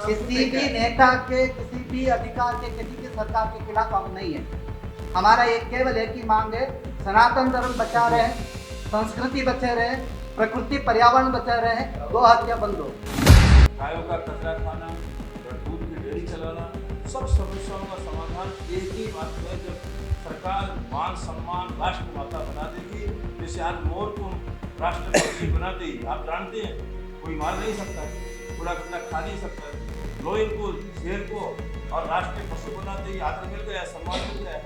किसी भी नेता के, किसी भी अधिकार के, किसी की सरकार के खिलाफ हम नहीं है। हमारा एक केवल एक ही मांग है, सनातन धर्म बचा रहे, संस्कृति बचे रहे, प्रकृति पर्यावरण बचा रहे, गो हत्या बंद हो। गायों का कचरा खाना, दूध की डेयरी चलाना, सब समस्याओं का समाधान एक ही बात है, जब सरकार मान सम्मान राष्ट्र माता बना देगी। जैसे आज मोर को राष्ट्र पक्षी बना देगी, आप जानते हैं कोई मार नहीं सकता, कूड़ा कचरा खा नहीं सकता। लोइन को, शेर को और राष्ट्रीय पशु बना देगी, आदर मिल गया, सम्मान मिल गया।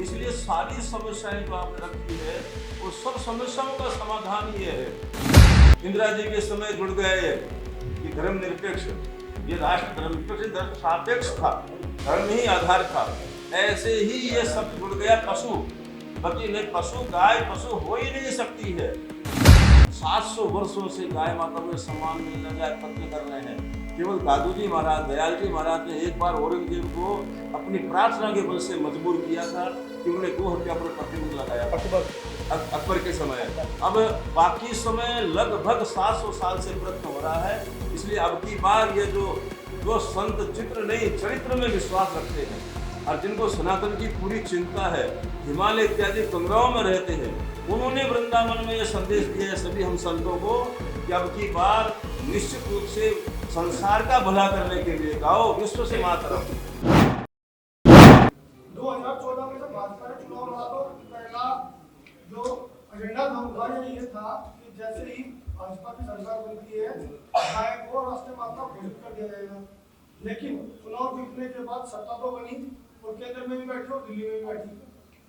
इसलिए सारी समस्याएं जो आपने रखी है, वो सब समस्याओं का समाधान ये है। इंदिरा जी के समय जुड़ गए कि धर्मनिरपेक्ष, ये राष्ट्र धर्मनिरपेक्ष धर्म सापेक्ष था, धर्म ही आधार था। ऐसे ही ये सब जुड़ गया पशु, बाकी नहीं, पशु गाय पशु हो ही नहीं सकती है। 700 वर्षों से गाय माता को सम्मान मिलने का प्रयत्न कर रहे हैं। केवल दादू जी महाराज, दयाल जी महाराज ने एक बार औरंगजेब को अपनी प्रार्थना के बल से मजबूर किया था कि उन्हें गो हत्या पर प्रतिबंध लगाया, अकबर के समय। अब बाकी समय लगभग 700 साल से प्रयत्न हो रहा है। इसलिए अब की बार ये जो संत चित्र नहीं चरित्र में विश्वास रखते हैं और जिनको सनातन की पूरी चिंता है, हिमालय इत्यादि कमराओं में रहते हैं, उन्होंने वृंदावन में ये संदेश दिया है सभी हम संतों को कि अब की बार निश्चित रूप से संसार का भला करने के लिए गाओ विश्व से मातरम। 2014 में जब भाजपा ने चुनाव लड़ा तो पहला जो एजेंडा था उनका ये था कि जैसे ही भाजपा की सरकार बनती है, गाय को राष्ट्रीय माता घोषित कर दिया जाएगा। लेकिन चुनाव जीतने के बाद सत्ता तो बनी और केंद्र में भी बैठी और दिल्ली में भी बैठी,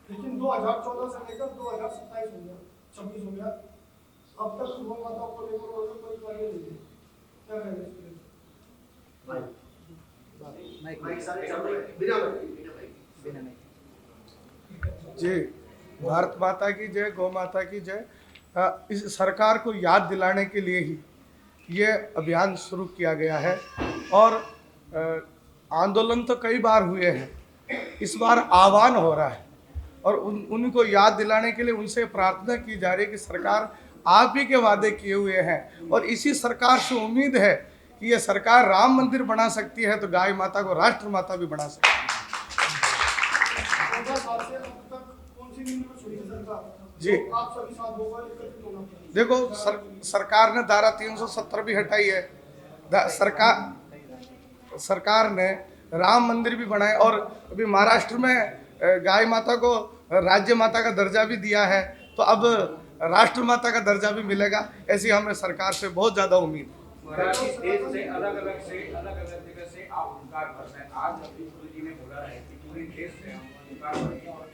लेकिन 2014 से लेकर 2027 हो गया, 26 हो गया, अब तक गौ माता को लेकर कोई कार्य नहीं है। क्या करेंगे? जी, भारत माता की जय, गौ माता की जय। इस सरकार को याद दिलाने के लिए ही ये अभियान शुरू किया गया है और आंदोलन तो कई बार हुए हैं, इस बार आह्वान हो रहा है और उनको याद दिलाने के लिए उनसे प्रार्थना की जा रही है कि सरकार आप ही के वादे किए हुए हैं और इसी सरकार से उम्मीद है कि ये सरकार राम मंदिर बना सकती है तो गाय माता को राष्ट्र माता भी बना सकती है। जी, देखो सरकार ने धारा 370 भी हटाई है, सरकार ने राम मंदिर भी बनाए और अभी महाराष्ट्र में गाय माता को राज्य माता का दर्जा भी दिया है, तो अब राष्ट्र माता का दर्जा भी मिलेगा, ऐसी हमें सरकार से बहुत ज़्यादा उम्मीद है। देश से अलग अलग जगह से आप हुंकार भर रहे हैं। आज अभी गुरु जी ने बोला है कि पूरे देश से हम हुंकार भरेंगे और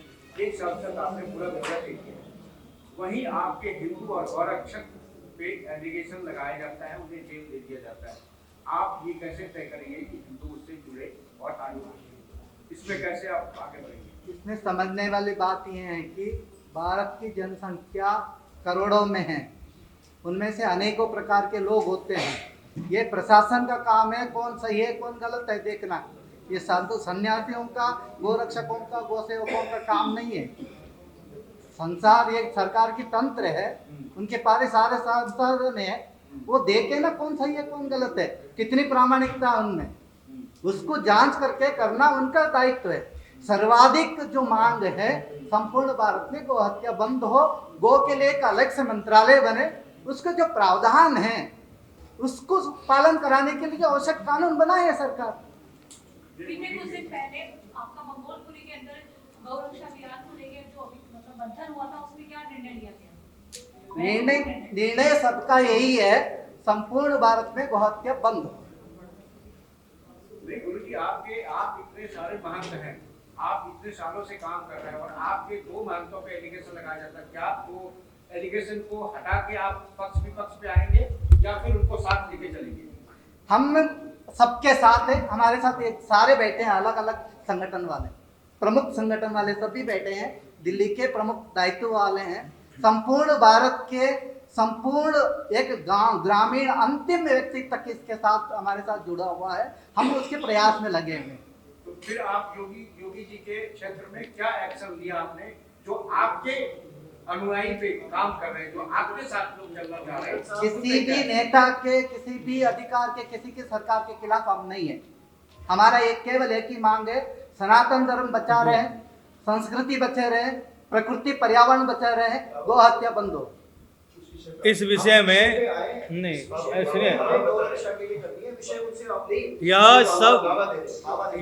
एक साल तक आपने पूरा दर्जा दे दिया। वहीं आपके हिंदू और गौरक्षक पे एलिगेशन लगाया जाता है, उन्हें जेल दे दिया जाता है। आप ये कैसे तय करेंगे कि हिंदू उससे जुड़े और आगे बढ़े? इसमें कैसे आप आगे बढ़ेंगे? इसमें समझने वाली बात यह है कि भारत की जनसंख्या करोड़ों में है, उनमें से अनेकों प्रकार के लोग होते हैं। ये प्रशासन का काम है कौन सही है कौन गलत है देखना। ये साधु सन्यासियों का, गोरक्षकों का, गोसेवकों का काम नहीं है। संसार ये सरकार की तंत्र है, उनके पास सारे संसाधन है, वो देखे ना कौन सही है कौन गलत है, कितनी प्रामाणिकता है उनमें, उसको जांच करके करना उनका दायित्व है। सर्वाधिक जो मांग है संपूर्ण भारत में गो हत्या बंद हो, गो के लिए एक अलग से मंत्रालय बने, उसका जो प्रावधान है उसको पालन कराने के लिए आवश्यक कानून बनाए है सरकार। कुछ दिन पहले आपका मंगोलपुरी के अंदर गौरक्षा विहार को लेकर जो मतलब मंथन हुआ था, उसमें क्या निर्णय लिया गया? निर्णय सबका यही है, संपूर्ण भारत में गो हत्या बंद हो। नहीं गुरु जी, आप इतने सारे महंत हैं, आप इतने सालों से काम कर रहे हैं और आपके 2 महंतों पे एलिगेशन लगाया जाता है, क्या आपको एलिगेशन को हटा के आप पक्ष विपक्ष पे आएंगे या फिर उनको साथ लेके चलेंगे? हम सबके साथ है, हमारे साथ एक सारे बैठे हैं, अलग अलग संगठन वाले, प्रमुख संगठन वाले सभी बैठे हैं, दिल्ली के प्रमुख दायित्व वाले हैं, संपूर्ण भारत के संपूर्ण एक गांव ग्रामीण अंतिम व्यक्ति तक इसके साथ हमारे साथ जुड़ा हुआ है, हम उसके प्रयास में लगे हुए। तो फिर आप योगी जी के क्षेत्र में क्या एक्शन लिया आपने जो आपके अनुयायी पे काम कर रहे हैं, जो आपके साथ लोग चलना चाह रहे हैं। किसी भी नेता के, किसी भी अधिकार के, किसी की सरकार के खिलाफ हम नहीं है। हमारा एक केवल एक ही मांग है, सनातन धर्म बचा रहे, संस्कृति बचे रहे, प्रकृति पर्यावरण बचा रहे, गो हत्या बंद हो। इस विषय में नहीं सुनिए,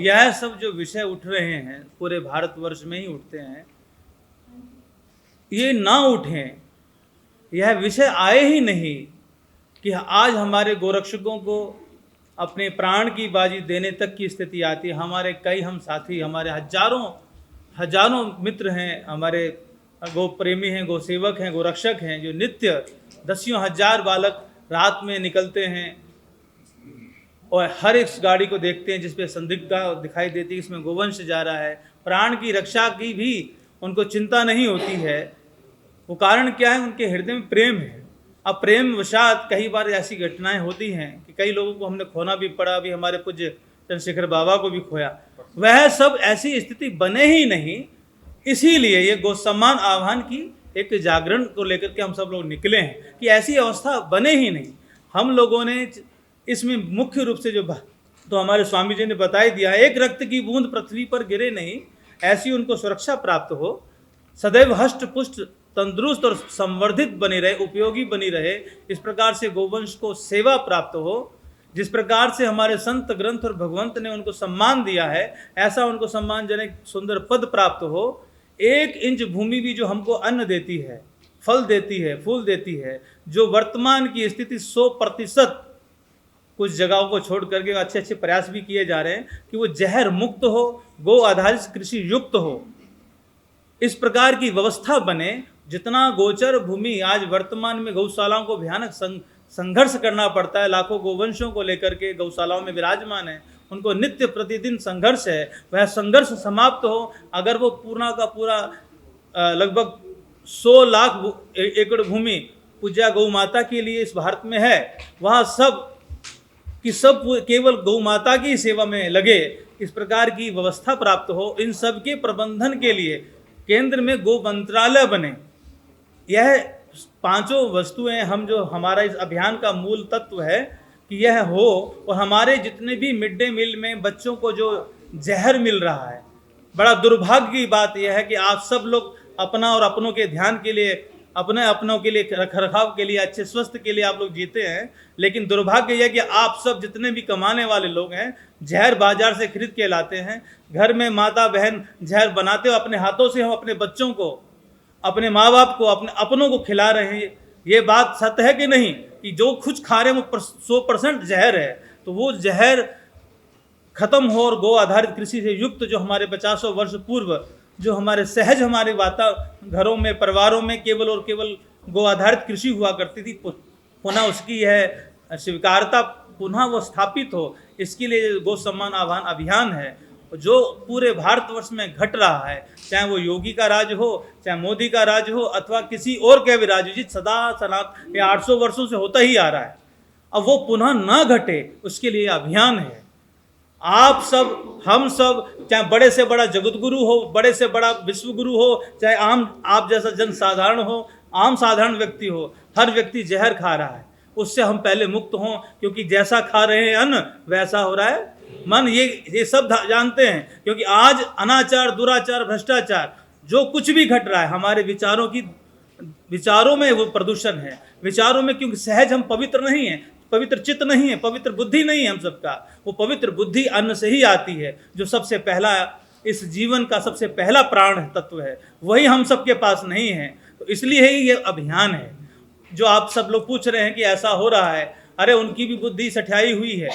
यह सब जो विषय उठ रहे हैं पूरे भारतवर्ष में ही उठते हैं, ये ना उठें, यह विषय आए ही नहीं कि आज हमारे गोरक्षकों को अपने प्राण की बाजी देने तक की स्थिति आती है। हमारे कई हम साथी, हमारे हजारों मित्र हैं, हमारे गो प्रेमी हैं, गो सेवक हैं, गोरक्षक हैं, जो नित्य दसियों हजार बालक रात में निकलते हैं और हर एक गाड़ी को देखते हैं जिसपे संदिग्धता दिखाई देती है, इसमें गोवंश जा रहा है। प्राण की रक्षा की भी उनको चिंता नहीं होती है। वो कारण क्या है? उनके हृदय में प्रेम है। अब प्रेम वशात कई बार ऐसी घटनाएं होती हैं कि कई लोगों को हमने खोना भी पड़ा, अभी हमारे पूज्य चंद्रशेखर बाबा को भी खोया। वह सब ऐसी स्थिति बने ही नहीं, इसीलिए ये गौ सम्मान आह्वान की एक जागरण को लेकर के हम सब लोग निकले हैं कि ऐसी अवस्था बने ही नहीं। हम लोगों ने इसमें मुख्य रूप से जो तो हमारे स्वामी जी ने बता ही दिया, एक रक्त की बूंद पृथ्वी पर गिरे नहीं, ऐसी उनको सुरक्षा प्राप्त हो, सदैव हष्ट पुष्ट तंदुरुस्त और संवर्धित बनी रहे, उपयोगी बनी रहे। इस प्रकार से गोवंश को सेवा प्राप्त हो, जिस प्रकार से हमारे संत ग्रंथ और भगवंत ने उनको सम्मान दिया है, ऐसा उनको सम्मानजनक सुंदर पद प्राप्त हो। 1 इंच भूमि भी जो हमको अन्न देती है, फल देती है, फूल देती है, जो वर्तमान की स्थिति 100% कुछ जगहों को छोड़ करके अच्छे प्रयास भी किए जा रहे हैं कि वो जहर मुक्त हो, गो आधारित कृषि युक्त हो, इस प्रकार की व्यवस्था बने। जितना गोचर भूमि आज वर्तमान में गौशालाओं को भयानक संघर्ष करना पड़ता है, लाखों गोवंशों को लेकर के गौशालाओं में विराजमान है, उनको नित्य प्रतिदिन संघर्ष है, वह संघर्ष समाप्त हो। अगर वो पूरा का पूरा लगभग 100 लाख एकड़ भूमि पूज्या गौ माता के लिए इस भारत में है, वहाँ सब कि सब केवल गौ माता की सेवा में लगे, इस प्रकार की व्यवस्था प्राप्त हो। इन सब के प्रबंधन के लिए केंद्र में गो मंत्रालय बने। यह 5 वस्तुएं हम जो हमारा इस अभियान का मूल तत्व है कि यह हो, और हमारे जितने भी मिड डे मील में बच्चों को जो जहर मिल रहा है, बड़ा दुर्भाग्य की बात यह है कि आप सब लोग अपना और अपनों के ध्यान के लिए, अपनों के लिए, रखरखाव के लिए, अच्छे स्वास्थ्य के लिए आप लोग जीते हैं, लेकिन दुर्भाग्य यह है कि आप सब जितने भी कमाने वाले लोग हैं, जहर बाजार से खरीद के लाते हैं। घर में माता बहन जहर बनाते हो, अपने हाथों से हम अपने बच्चों को, अपने माँ बाप को, अपनों को खिला रहे हैं। ये बात सत्य है कि नहीं कि जो कुछ खा रहे हैं वो 100% जहर है? तो वो जहर खत्म हो और गो आधारित कृषि से युक्त जो हमारे 50 वर्ष पूर्व जो हमारे सहज हमारे घरों में, परिवारों में केवल और केवल गो आधारित कृषि हुआ करती थी, पुनः उसकी यह स्वीकारता पुनः वो स्थापित हो, इसके लिए गो सम्मान आह्वान अभियान है जो पूरे भारतवर्ष में घट रहा है। चाहे वो योगी का राज हो, चाहे मोदी का राज हो, अथवा किसी और के भी राज हो, जिस सदा सनातन ये 800 वर्षों से होता ही आ रहा है, अब वो पुनः न घटे, उसके लिए अभियान है। आप सब, हम सब, चाहे बड़े से बड़ा जगतगुरु हो, बड़े से बड़ा विश्वगुरु हो, चाहे आप जैसा जन साधारण हो, आम साधारण व्यक्ति हो, हर व्यक्ति जहर खा रहा है। उससे हम पहले मुक्त हों, क्योंकि जैसा खा रहे हैं अन्न वैसा हो रहा है मन। ये सब जानते हैं, क्योंकि आज अनाचार, दुराचार, भ्रष्टाचार जो कुछ भी घट रहा है, हमारे विचारों में वो प्रदूषण है। विचारों में, क्योंकि सहज हम पवित्र नहीं है, पवित्र चित्त नहीं है, पवित्र बुद्धि नहीं है हम सबका। वो पवित्र बुद्धि अन्न से ही आती है, जो सबसे पहला इस जीवन का सबसे पहला प्राण तत्व है, वही हम सबके पास नहीं है। तो इसलिए ही ये अभियान है। जो आप सब लोग पूछ रहे हैं कि ऐसा हो रहा है, अरे उनकी भी बुद्धि सठियाई हुई है,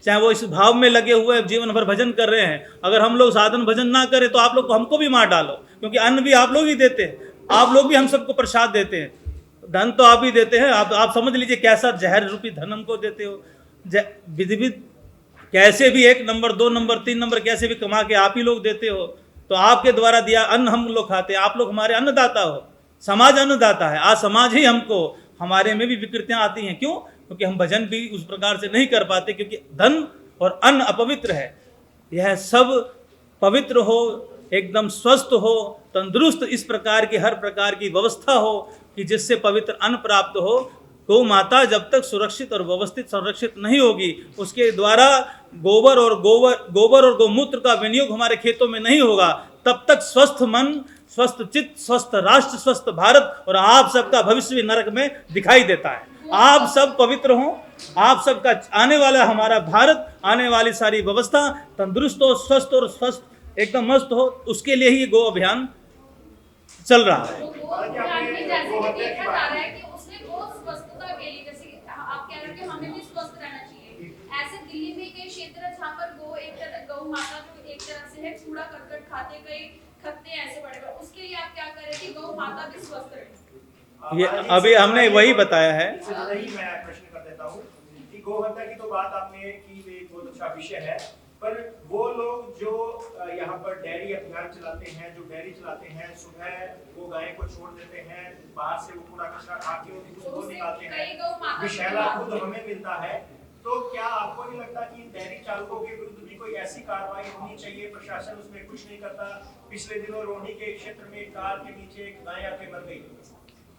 चाहे वो इस भाव में लगे हुए जीवन भर भजन कर रहे हैं। अगर हम लोग साधन भजन ना करें तो आप लोग हमको भी मार डालो, क्योंकि अन्न भी आप लोग ही देते हैं, आप लोग भी हम सबको प्रसाद देते हैं, धन तो आप ही देते हैं। आप समझ लीजिए कैसा जहर रूपी धन हमको देते हो। विधिविध कैसे भी 1 नंबर, 2 नंबर, 3 नंबर कैसे भी कमा के आप ही लोग देते हो। तो आपके द्वारा दिया अन्न हम लोग खाते हैं, आप लोग हमारे अन्नदाता हो। समाज अन्नदाता है, आज समाज ही हमको, हमारे में भी विकृतियां आती हैं। क्यों? क्योंकि हम भजन भी उस प्रकार से नहीं कर पाते, क्योंकि धन और अन्न अपवित्र है। यह सब पवित्र हो, एकदम स्वस्थ हो, तंदुरुस्त इस प्रकार की हर प्रकार की व्यवस्था हो कि जिससे पवित्र अन्न प्राप्त हो। गौ माता जब तक सुरक्षित और व्यवस्थित संरक्षित नहीं होगी, उसके द्वारा गोबर और गौमूत्र का विनियोग हमारे खेतों में नहीं होगा, तब तक स्वस्थ मन, स्वस्थ चित्त, स्वस्थ राष्ट्र, स्वस्थ भारत और आप सबका भविष्य भी नरक में दिखाई देता है। आप सब पवित्र हों, आप सबका आने वाला हमारा भारत, आने वाली सारी व्यवस्था तंदुरुस्त हो, स्वस्थ और स्वस्थ एकदम मस्त हो, उसके लिए ही ये गो अभियान चल रहा है। वो अभियान में जैसे कि देखा जा रहा है कि उसने गो स्वस्थता के लिए, जैसे कि आप कह रहे हो कि हमें भी स्वस्थ रहना चाहिए, ऐसे दिल्ली में कई क्षेत्र है जहाँ पर गौ माता जो एक तरह से है कूड़ा करकट खाते, कई खत्ते ऐसे पड़े हुए, उसके लिए आप क्या करें कि गौ माता भी स्वस्थ रहे? ये अभी हमने वही बताया है। नहीं, मैं प्रश्न कर देता हूँ कि गौ हत्या की तो बात आपने की, एक बहुत अच्छा विषय है, पर वो लोग जो यहाँ पर डेयरी अभियान चलाते हैं, जो डेयरी चलाते हैं, सुबह वो गाय को छोड़ देते हैं, बाहर से वो कूड़ा कचरा खा के उसको निकालते हैं, विषैला खुद हमें मिलता है, तो क्या आपको नहीं लगता कि डेयरी चालकों के विरुद्ध भी कोई ऐसी कार्रवाई होनी चाहिए? प्रशासन उसमें कुछ नहीं करता। पिछले दिनों रोहनी के क्षेत्र में कार के नीचे एक गाय आके मर गई।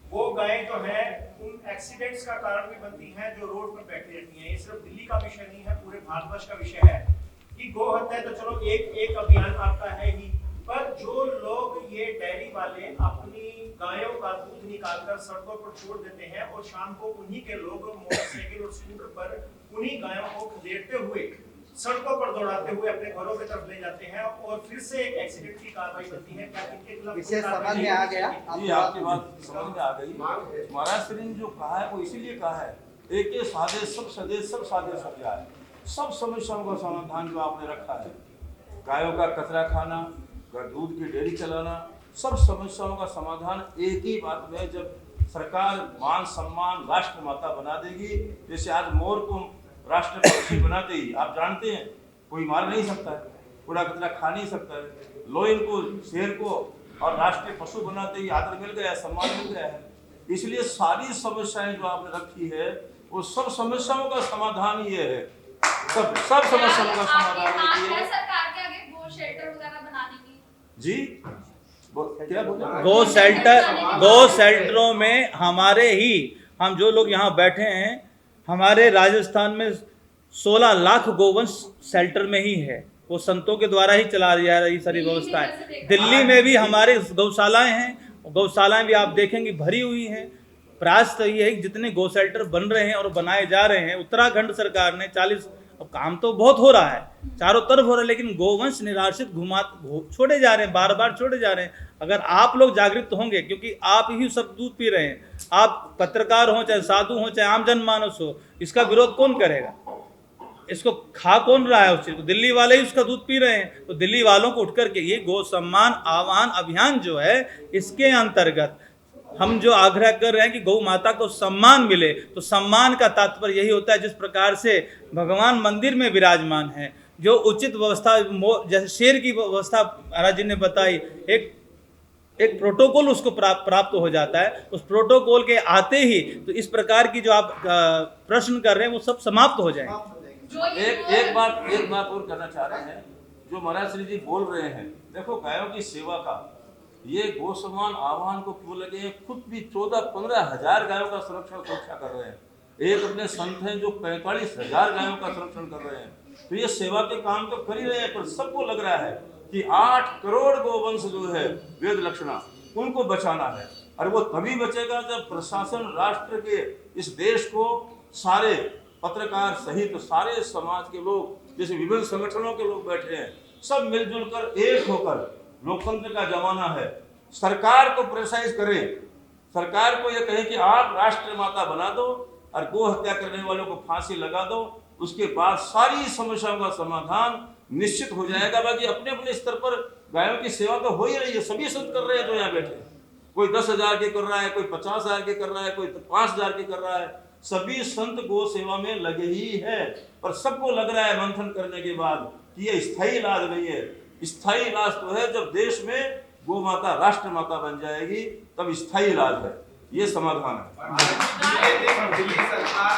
वो गाय जो है उन एक्सीडेंट्स का कारण भी बनती हैं जो रोड पर बैठी रहती हैं। ये सिर्फ दिल्ली का विषय नहीं है, पूरे भारतवर्ष का विषय है कि गो हत्या तो चलो एक अभियान आपका है ही, पर जो लोग ये डेयरी वाले अपनी गायों का दूध निकालकर सड़कों पर छोड़ देते हैं और शाम को उन्हीं के लोग मोटरसाइकिल और स्कूटर पर उन्हीं गायों को खदेड़ते हुए सड़कों पर दौड़ाते हुए अपने घरों की तरफ ले जाते हैं और फिर से एक एक्सीडेंट की कार्रवाई बनती है, क्या इनके खिलाफ विषय समझ में आ गया? जी, आपकी बात समझ में आ गई। महाराज श्री ने जो कहा है वो इसीलिए कहा है, एक सादे सब सदेश सब सादे सब जाए, सब समस्याओं का समाधान जो आपने रखा है, गायों का कचरा खाना, दूध की डेयरी चलाना, सब समस्याओं का समाधान एक ही बात में, जब सरकार मान सम्मान राष्ट्र माता बना देगी। जैसे आज मोर को राष्ट्र पक्षी बनाते ही आप जानते हैं कोई मार नहीं सकता है, कूड़ा कचरा खा नहीं सकता है, लोइन को शेर को और राष्ट्रीय पशु बनाते ही आदर मिल गया है, सम्मान मिल गया है। इसलिए सारी समस्याएं जो आपने रखी है वो सब समस्याओं का समाधान ये है, सब समस्याओं का समाधान ये है। सरकार के आगे गो शेल्टर वगैरह बनाने की जी क्या बोले? गो शेल्टरों में हमारे ही, हम जो लोग यहाँ बैठे हैं, हमारे राजस्थान में 16 लाख गोवंश शेल्टर में ही है, वो संतों के द्वारा ही चला जा रही सारी व्यवस्थाएं। दिल्ली में भी हमारे गौशालाएं हैं, गौशालाएं भी आप देखेंगे भरी हुई हैं। प्रयास तो ये है कि जितने गौ शेल्टर बन रहे हैं और बनाए जा रहे हैं, उत्तराखंड सरकार ने 40, अब काम तो बहुत हो रहा है, चारों तरफ हो रहा है, लेकिन गोवंश निराश्रित छोड़े जा रहे हैं, बार बार छोड़े जा रहे हैं। अगर आप लोग जागृत होंगे, क्योंकि आप ही सब दूध पी रहे हैं, आप पत्रकार हो चाहे साधु हो चाहे आम जनमानस हो, इसका विरोध कौन करेगा? इसको खा कौन रहा है? उस चीज को दिल्ली वाले ही उसका दूध पी रहे हैं। तो दिल्ली वालों को उठ करके ये गौ सम्मान आह्वान अभियान जो है, इसके अंतर्गत हम जो आग्रह कर रहे हैं कि गौ माता को सम्मान मिले, तो सम्मान का तात्पर्य यही होता है जिस प्रकार से भगवान मंदिर में विराजमान है, जो उचित व्यवस्था, जैसे शेर की व्यवस्था महाराज जी ने बताई, एक प्रोटोकॉल उसको प्राप्त हो जाता है। उस प्रोटोकॉल के आते ही तो इस प्रकार की जो आप प्रश्न कर रहे हैं वो सब समाप्त हो जाएंगे। एक बात और करना चाह रहे हैं, जो महाराज श्री जी बोल रहे हैं, देखो गायों की सेवा का ये गौ सम्मान आह्वान को क्यों लगे हैं? खुद भी 14-15 हजार गायों का सुरक्षा कर रहे हैं। एक अपने संत हैं जो 45,000 गायों का संरक्षण कर रहे हैं। तो ये सेवा के काम तो कर ही रहे हैं, पर सबको लग रहा है कि 8 करोड़ गोवंश जो है वेद लक्षणा, उनको बचाना है। और वो तभी बचेगा जब प्रशासन, राष्ट्र के, इस देश को सारे पत्रकार सहित सारे समाज के लोग, जैसे विभिन्न संगठनों के लोग बैठे हैं, सब मिलजुल कर एक होकर, लोकतंत्र का जमाना है, सरकार को प्रेसाइज करें, सरकार को यह कहें कि आप राष्ट्र माता बना दो और गो हत्या करने वालों को फांसी लगा दो, उसके बाद सारी समस्याओं का समाधान निश्चित हो जाएगा। बाकी अपने अपने स्तर पर गायों की सेवा तो हो ही रही है, सभी संत कर रहे हैं जो यहाँ बैठे, कोई 10,000 के कर रहा है, कोई 50,000 के कर रहा है, कोई 5,000 के कर रहा है, सभी संत गो सेवा में लगे ही है। पर सबको लग रहा है मंथन करने के बाद कि ये स्थायी इलाज नहीं है। स्थायी इलाज तो है जब देश में गो माता राष्ट्र माता बन जाएगी, तब स्थायी इलाज है। ये समाधान है। दिल्ली सरकार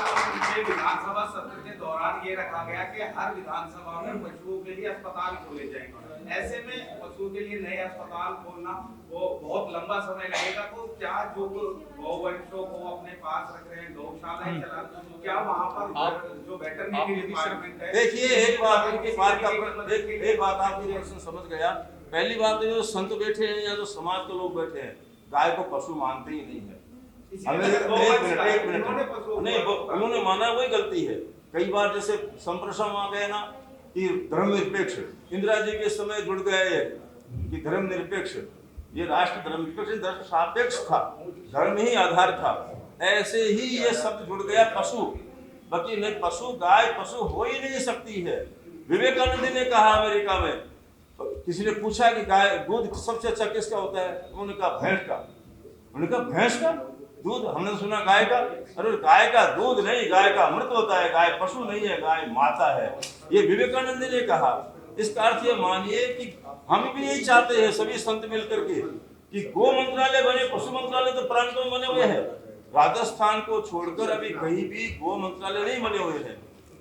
के विधानसभा सत्र के दौरान ये रखा गया कि हर विधानसभा में पशुओं के लिए अस्पताल खोले जाएंगे। ऐसे में पशुओं के लिए नए अस्पताल खोलना वो बहुत लंबा समय लगेगा। तो क्या जो गौवंशों को अपने पास रख रहे हैं, गौशालाएं चला, क्या वहाँ पर जो वेटरनरी डिपार्टमेंट है? देखिए, एक बात आपकी प्रश्न समझ गया। पहली बात तो जो संत बैठे हैं या जो समाज के लोग बैठे हैं, गाय को पशु मानते ही नहीं है। एक मिनट नहीं, उन्होंने माना वही गलती है। कई बार जैसे संप्रसारण आ गए ना कि धर्मनिरपेक्ष, इंदिरा जी के समय जुड़ गए कि धर्मनिरपेक्ष, ये राष्ट्र धर्मनिरपेक्ष धर्म सापेक्ष था, धर्म ही आधार था। ऐसे ही ये शब्द जुड़ गया पशु, बाकी नहीं, पशु गाय पशु हो ही नहीं सकती है। विवेकानंद ने कहा अमेरिका में, किसी ने पूछा कि गाय दूध सबसे अच्छा किसका होता है, उन्होंने कहा भैंस का। उन्होंने कहा भैंस का दूध, हमने सुना गाय का। अरे गाय का दूध नहीं, गाय का अमृत होता है, गाय पशु नहीं है, गाय माता है। ये विवेकानंद ने कहा। इसका अर्थ ये मानिए कि हम भी यही चाहते हैं सभी संत मिलकर के कि गो मंत्रालय बने, पशु मंत्रालय तो प्रांतों में बने हुए हैं। राजस्थान को छोड़कर अभी कहीं भी गो मंत्रालय नहीं बने हुए हैं।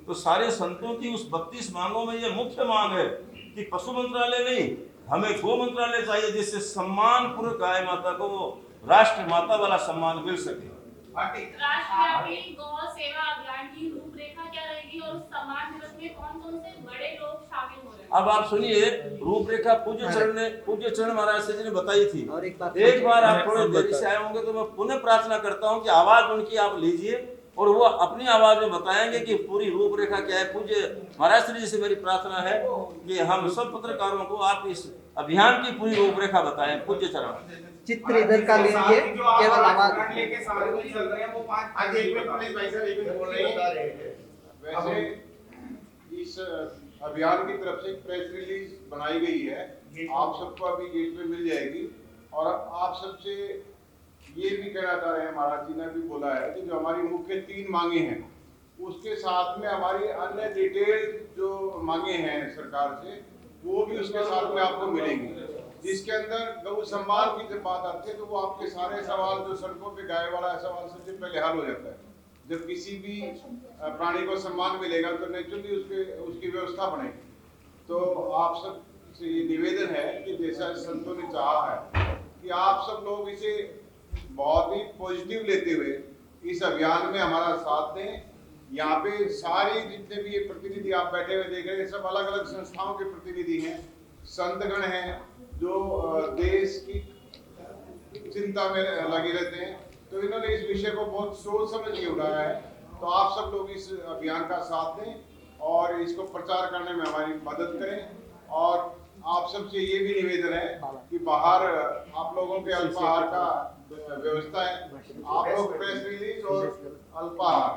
तो सारे संतों की उस 32 मांगों में ये मुख्य मांग है कि पशु मंत्रालय नहीं, हमें गो मंत्रालय चाहिए, जिससे सम्मान पूर्वक गाय माता को राष्ट्र माता वाला सम्मान मिल सके। राष्ट्रव्यापी गौ सेवा अभियान की रूपरेखा क्या रहेगी और सम्मान दिवस में कौन-कौन से बड़े लोग शामिल हो रहे हैं? अब आप सुनिए, रूपरेखा पूज्य चरण महाराज जी ने बताई थी। और एक बार आप थोड़े देरी से आए होंगे तो मैं पुनः प्रार्थना करता हूँ कि आवाज उनकी आप लीजिए और वो अपनी आवाज में बताएंगे कि पूरी रूपरेखा क्या है। पूज्य महाराज जी से मेरी प्रार्थना है कि हम सब पत्रकारों को आप इस अभियान की पूरी रूपरेखा बताएं। पूज्य चरण चित्र इधर का लीजिए, केवल आवाज लेके साथ में चल रहे हैं वो 5 एक मिनट प्लीज भाई साहब, एक मिनट बोल रहे हैं। वैसे इस अभियान की तरफ से एक प्रेस रिलीज बनाई गई है, आप सबको अभी गेट पे मिल जाएगी। और आप सबसे ये भी कहना चाह रहे हैं, महाराज जी ने भी बोला है कि जो हमारी मुख्य 3 मांगे हैं उसके साथ में हमारी अन्य डिटेल जो मांगे हैं सरकार से, वो भी उसके साथ में आपको मिलेंगी। जिसके अंदर गौ सम्मान की जब बात आती है तो वो आपके सारे सवाल जो सड़कों पे गाय वाला सवाल सबसे पहले हल हो जाता है। जब किसी भी प्राणी को सम्मान मिलेगा तो नेचुरली उसकी व्यवस्था बनेगी। तो आप सब से ये निवेदन है कि जैसा संतों ने चाहा है कि आप सब लोग इसे बहुत ही पॉजिटिव लेते हुए इस अभियान में हमारा साथ दें। यहाँ पे सारी जितने भी ये प्रतिनिधि आप बैठे हुए देख रहे हैं, सब अलग अलग संस्थाओं के प्रतिनिधि हैं, संतगण हैं जो देश की चिंता में लगे रहते हैं। तो इन्होंने इस विषय को बहुत सोच समझ के उठाया है। तो आप सब लोग इस अभियान का साथ दें और इसको प्रचार करने में हमारी मदद करें। और आप सबसे ये भी निवेदन है कि बाहर आप लोगों के अल्पाहार का व्यवस्था है, आप लोग प्रेस रिलीज और अल्पाहार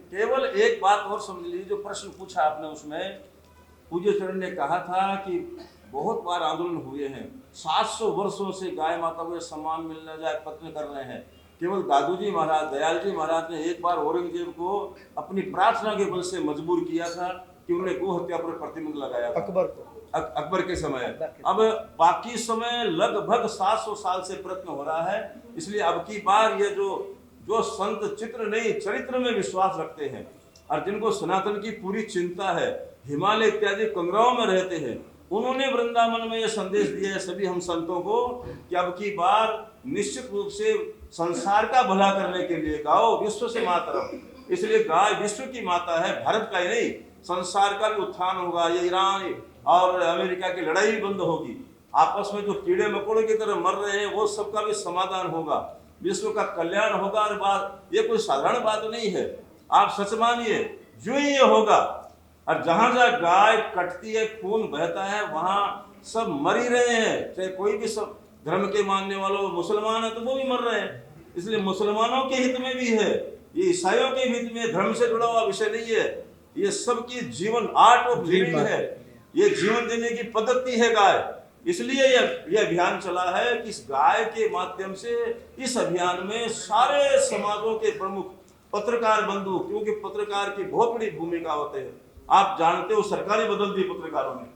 केवल एक बात और समझ लीजिए। जो प्रश्न पूछा आपने उसमें पूज्य चरण ने कहा था कि बहुत बार आंदोलन हुए हैं, 700 वर्षों से गाय माता को सम्मान मिलना जाए प्रयत्न कर रहे हैं। केवल दादू जी महाराज, दयाल जी महाराज ने एक बार औरंगजेब को अपनी प्रार्थना के बल से मजबूर किया था कि उन्होंने गो हत्या पर प्रतिबंध लगाया था, अकबर के समय। अब बाकी समय लगभग 700 साल से प्रयत्न हो रहा है। इसलिए अब की बार ये जो संत चित्र नहीं चरित्र में विश्वास रखते हैं और जिनको सनातन की पूरी चिंता है, हिमालय इत्यादि कंगराओं में रहते हैं, उन्होंने वृंदावन में यह संदेश दिया है सभी हम संतों को कि अब की बार निश्चित रूप से संसार का भला करने के लिए गाओ विश्व से मातरम। इसलिए गाय विश्व की माता है, भारत का ही नहीं, संसार का भी उत्थान होगा। ये ईरान और अमेरिका की लड़ाई भी बंद होगी, आपस में जो कीड़े मकोड़े की तरह मर रहे हैं वो सबका भी समाधान होगा, विश्व का कल्याण होगा। और बात ये कोई साधारण बात नहीं है, आप सच मानिए जो ही ये होगा। और जहां जहां गाय कटती है, खून बहता है, वहां सब मर ही रहे हैं। चाहे कोई भी सब धर्म के मानने वालों, मुसलमान है तो वो भी मर रहे हैं। इसलिए मुसलमानों के हित में भी है, ये ईसाइयों के हित में, धर्म से जुड़ा हुआ विषय नहीं है। ये सबकी जीवन आर्ट ऑफ लिविंग है, ये जीवन देने की पद्धति है गाय। इसलिए ये अभियान चला है कि इस गाय के माध्यम से इस अभियान में सारे समाजों के प्रमुख पत्रकार बंधु, क्योंकि पत्रकार की बहुत बड़ी भूमिका होती है। आप जानते हो सरकारें बदल दी पत्रकारों ने,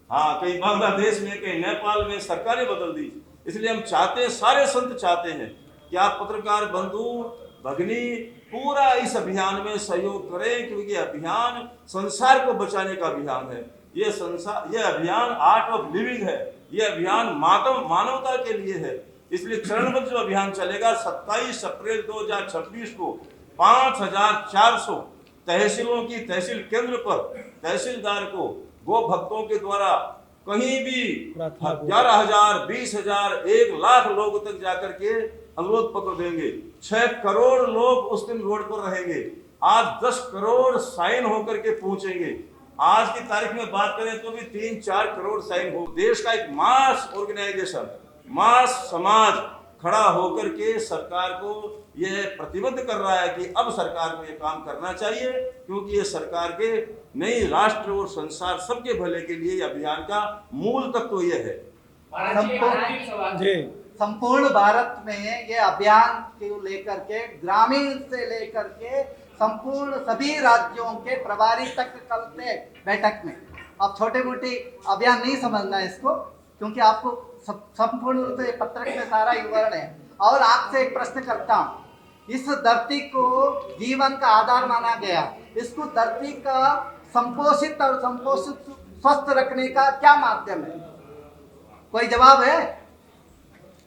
हाँ, कहीं बांग्लादेश में, कहीं नेपाल में सरकारें बदल दी। इसलिए हम चाहते हैं, सारे संत चाहते हैं कि आप पत्रकार बंधु भगनी पूरा इस अभियान में सहयोग करें, क्योंकि ये अभियान संसार को बचाने का अभियान है। ये अभियान आर्ट ऑफ लिविंग है, ये अभियान मानवता के लिए है। इसलिए चरणबद्ध जो अभियान चलेगा 27 अप्रैल 2026 को 5400 तहसीलों की तहसील केंद्र पर तहसीलदार को गो भक्तों के द्वारा कहीं भी 11,000, 20,000, 1,00,000 लोगों तक जाकर के अनुरोध पत्र देंगे। 6 करोड़ लोग उस दिन रोड पर रहेंगे। आज 10 करोड़ साइन होकर के पहुंचेंगे। आज की तारीख में बात करें तो भी 3-4 करोड़ साइन हो। देश का एक मास ऑर्गेनाइजेशन, मास समाज खड़ा होकर के सरकार को यह प्रतिबद्ध कर रहा है कि अब सरकार को यह काम करना चाहिए, क्योंकि ये सरकार के नई राष्ट्र और संसार सबके भले के लिए अभियान का मूल तत्व यह है। संपूर्ण भारत में ये अभियान को लेकर के ग्रामीण से लेकर के संपूर्ण सभी राज्यों के प्रभारी तक कल थे बैठक में। अब छोटे मोटे अभियान नहीं समझना है इसको, क्योंकि आपको संपूर्ण रूप से पत्रक में सारा विवरण है। और आपसे एक प्रश्न करता हूँ, इस धरती को जीवन का आधार माना गया, इसको धरती का संपोषित और संपोषित स्वस्थ रखने का क्या माध्यम है? कोई जवाब है?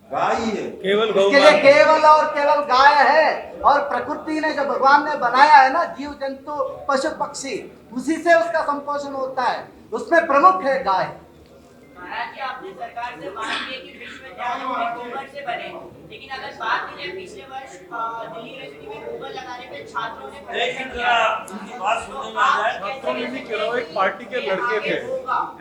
गाय ही है, केवल इसके लिए केवल और केवल गाय है। और प्रकृति ने जो भगवान ने बनाया है ना, जीव जंतु पशु पक्षी, उसी से उसका संपोषण होता है, उसमें प्रमुख है गाय। महाराज जी, आपने सरकार से मांग की कि विश्वविद्यालय गोबर से बने, लेकिन अगर बात करें पिछले वर्ष दिल्ली यूनिवर्सिटी में गोबर लगाने पे छात्रों ने प्रदर्शन किया। बात सुनने में आ जाए। एक पार्टी के लड़के थे,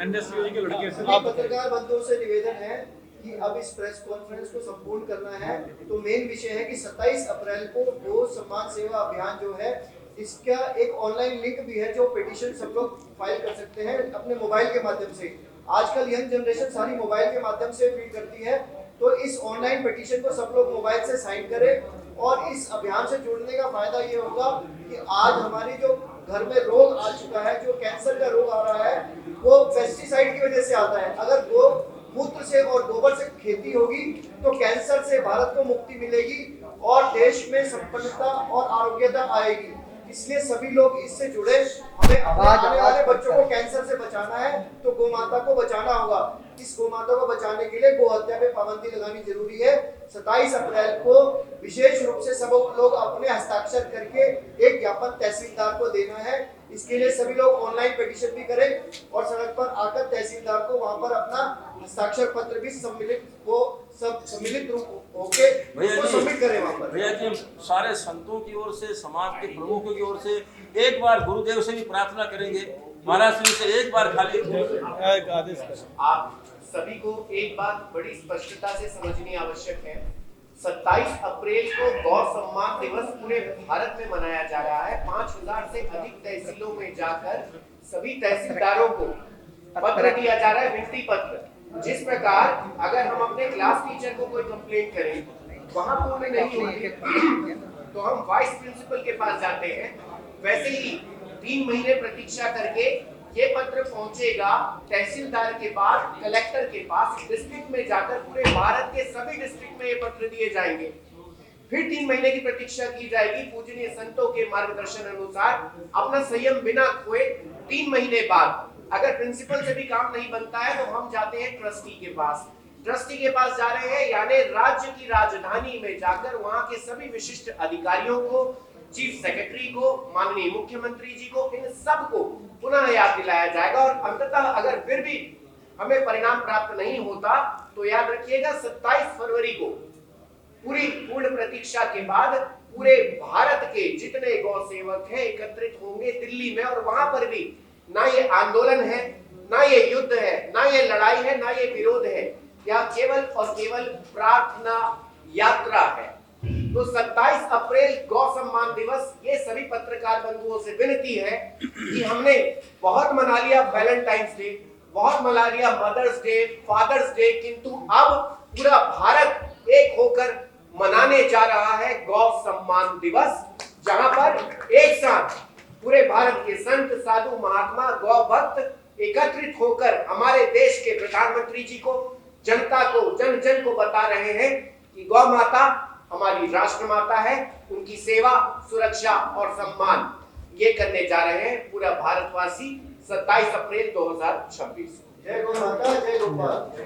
एनएसयूआई के लड़के थे। पत्रकार बंधुओं से निवेदन है कि अब इस प्रेस कॉन्फ्रेंस को संपूर्ण करना है। तो मेन विषय है कि 27 अप्रैल को गो सम्मान सेवा अभियान जो है, इसका एक ऑनलाइन लिंक भी है जो पिटीशन सब लोग फाइल कर सकते हैं अपने मोबाइल के माध्यम से। आजकल यंग जनरेशन सारी मोबाइल के माध्यम से फील करती है, तो इस ऑनलाइन पिटीशन को सब लोग मोबाइल से साइन करें। और इस अभियान से जुड़ने का फायदा ये होगा कि आज हमारी जो घर में रोग आ चुका है, जो कैंसर का रोग आ रहा है, वो पेस्टिसाइड की वजह से आता है। अगर गो मूत्र से और गोबर से खेती होगी तो कैंसर से भारत को मुक्ति मिलेगी और देश में संपन्नता और आरोग्यता आएगी। इसलिए सभी लोग इससे जुड़े। हमें आने वाले बच्चों को कैंसर से बचाना है तो गौ माता को बचाना होगा। इस गौ माता को बचाने के लिए गो हत्या पे पाबंदी लगानी जरूरी है। 27 अप्रैल को विशेष रूप से सब लोग अपने हस्ताक्षर करके एक ज्ञापन तहसीलदार को देना है। इसके लिए सभी लोग ऑनलाइन पिटीशन भी करें और सड़क पर आकर तहसीलदार को वहां पर अपना हस्ताक्षर पत्र भी सम्मिलित रूप होके सबमिट करें वहां पर। भैया जी, सारे संतों की ओर से, समाज के प्रमुखों की ओर से एक बार गुरुदेव से भी प्रार्थना करेंगे, महाराज श्री से एक बार खाली आदेश करें। आप सभी को एक बात बड़ी स्पष्टता से समझनी आवश्यक है। 27 अप्रैल को गौ सम्मान दिवस पूरे भारत में मनाया जा रहा है। 5000 से अधिक तहसीलों में जाकर सभी तहसीलदारों को पत्र दिया जा रहा है, विनती पत्र। जिस प्रकार अगर हम अपने क्लास टीचर को कोई कंप्लेंट करें, वहां पूर्ण नहीं होती तो हम वाइस प्रिंसिपल के पास जाते हैं। वैसे ही 3 महीने प्रतीक्षा करके ये पत्र पहुंचेगा तहसीलदार के पास, कलेक्टर के पास, डिस्ट्रिक्ट में जाकर पूरे भारत के सभी डिस्ट्रिक्ट में ये पत्र दिए जाएंगे। फिर 3 महीने की प्रतीक्षा की जाएगी पूजनीय संतों के मार्गदर्शन अनुसार। अपना संयम बिना खोए 3 महीने बाद अगर प्रिंसिपल से भी काम नहीं बनता है तो हम जाते हैं ट्रस्टी के पास। ट्रस्टी के पास जा रहे हैं, यानी राज्य की राजधानी में जाकर वहां के सभी विशिष्ट अधिकारियों को, चीफ सेक्रेटरी को, माननीय मुख्यमंत्री जी को, इन सब को पुनः याद दिलाया जाएगा। और अंततः अगर फिर भी हमें परिणाम प्राप्त नहीं होता तो याद रखिएगा 27 फरवरी को पूरी पूर्ण प्रतीक्षा के बाद पूरे भारत के जितने गौ सेवक हैं एकत्रित होंगे दिल्ली में। और वहां पर भी ना ये आंदोलन है, ना ये युद्ध है, ना ये लड़ाई है, ना ये विरोध है, यह केवल और केवल प्रार्थना यात्रा है। तो 27 अप्रैल गौ सम्मान दिवस, ये सभी पत्रकार बंधुओं से विनती है कि हमने बहुत मना लिया वैलेंटाइंस डे, बहुत मना लिया मदर्स डे, फादर्स डे, किंतु अब पूरा भारत एक होकर मनाने जा रहा है गौ सम्मान दिवस, जहां पर एक साथ पूरे भारत के संत, साधु, महात्मा, गौ भक्त एकत्रित होकर हमारे देश के प्रधानमंत्री जी को, जनता को, जन जन को बता रहे हैं कि गौ माता हमारी राष्ट्र माता है, उनकी सेवा, सुरक्षा और सम्मान ये करने जा रहे हैं पूरा भारतवासी 27 अप्रैल 2026। जय गौ माता, जय गोपाल।